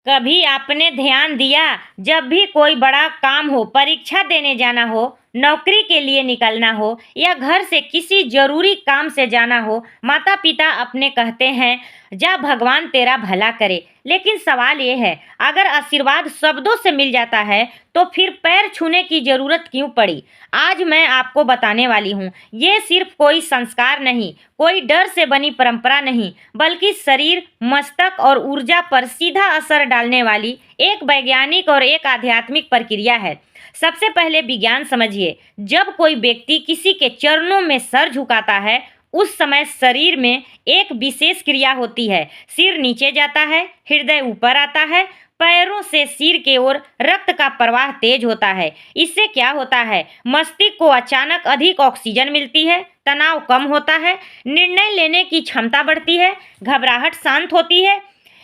कभी आपने ध्यान दिया, जब भी कोई बड़ा काम हो, परीक्षा देने जाना हो, नौकरी के लिए निकलना हो या घर से किसी जरूरी काम से जाना हो, माता पिता अपने कहते हैं, जा भगवान तेरा भला करे। लेकिन सवाल ये है, अगर आशीर्वाद शब्दों से मिल जाता है तो फिर पैर छूने की जरूरत क्यों पड़ी? आज मैं आपको बताने वाली हूँ, ये सिर्फ कोई संस्कार नहीं, कोई डर से बनी परंपरा नहीं, बल्कि शरीर, मस्तक और ऊर्जा पर सीधा असर डालने वाली एक वैज्ञानिक और एक आध्यात्मिक प्रक्रिया है। सबसे पहले विज्ञान समझिए। जब कोई व्यक्ति किसी के चरणों में सर झुकाता है, उस समय शरीर में एक विशेष क्रिया होती है। सिर नीचे जाता है, हृदय ऊपर आता है, पैरों से सिर की ओर रक्त का प्रवाह तेज होता है। इससे क्या होता है? मस्तिष्क को अचानक अधिक ऑक्सीजन मिलती है, तनाव कम होता है, निर्णय लेने की क्षमता बढ़ती है, घबराहट शांत होती है।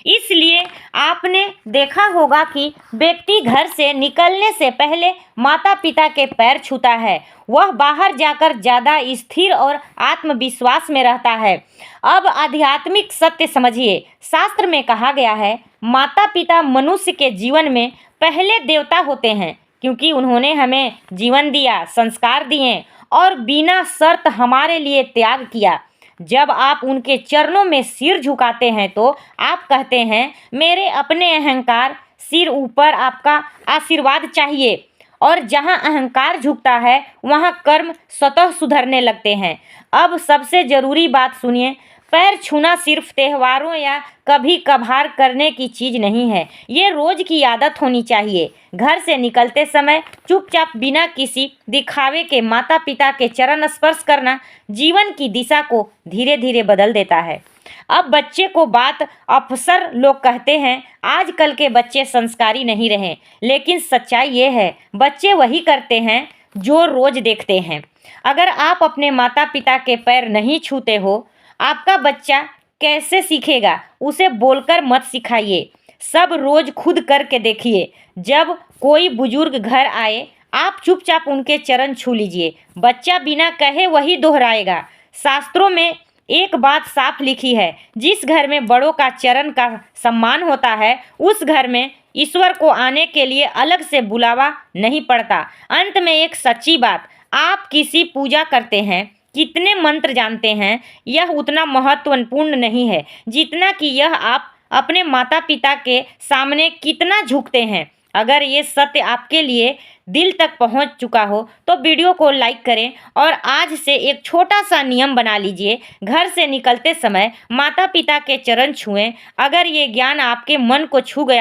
इसलिए आपने देखा होगा कि व्यक्ति घर से निकलने से पहले माता पिता के पैर छूता है। वह बाहर जाकर ज़्यादा स्थिर और आत्मविश्वास में रहता है। अब आध्यात्मिक सत्य समझिए। शास्त्र में कहा गया है, माता पिता मनुष्य के जीवन में पहले देवता होते हैं, क्योंकि उन्होंने हमें जीवन दिया, संस्कार दिए और बिना शर्त हमारे लिए त्याग किया। जब आप उनके चरणों में सिर झुकाते हैं तो आप कहते हैं, मेरे अपने अहंकार सिर ऊपर आपका आशीर्वाद चाहिए। और जहां अहंकार झुकता है, वहां कर्म स्वतः सुधरने लगते हैं। अब सबसे ज़रूरी बात सुनिए, पैर छूना सिर्फ त्योहारों या कभी कभार करने की चीज़ नहीं है, ये रोज़ की आदत होनी चाहिए। घर से निकलते समय चुपचाप बिना किसी दिखावे के माता पिता के चरण स्पर्श करना जीवन की दिशा को धीरे धीरे बदल देता है। अब बच्चे को बात, अक्सर लोग कहते हैं आजकल के बच्चे संस्कारी नहीं रहे, लेकिन सच्चाई ये है, बच्चे वही करते हैं जो रोज़ देखते हैं। अगर आप अपने माता पिता के पैर नहीं छूते हो, आपका बच्चा कैसे सीखेगा? उसे बोलकर मत सिखाइए, सब रोज खुद करके देखिए। जब कोई बुजुर्ग घर आए, आप चुपचाप उनके चरण छू लीजिए, बच्चा बिना कहे वही दोहराएगा। शास्त्रों में एक बात साफ लिखी है, जिस घर में बड़ों का चरण का सम्मान होता है, उस घर में ईश्वर को आने के लिए अलग से बुलावा नहीं पड़ता। अंत में एक सच्ची बात, आप किसी पूजा करते हैं, कितने मंत्र जानते हैं, यह उतना महत्वपूर्ण नहीं है जितना कि यह आप अपने माता पिता के सामने कितना झुकते हैं। अगर ये सत्य आपके लिए दिल तक पहुंच चुका हो तो वीडियो को लाइक करें और आज से एक छोटा सा नियम बना लीजिए, घर से निकलते समय माता पिता के चरण छुएं। अगर ये ज्ञान आपके मन को छू गया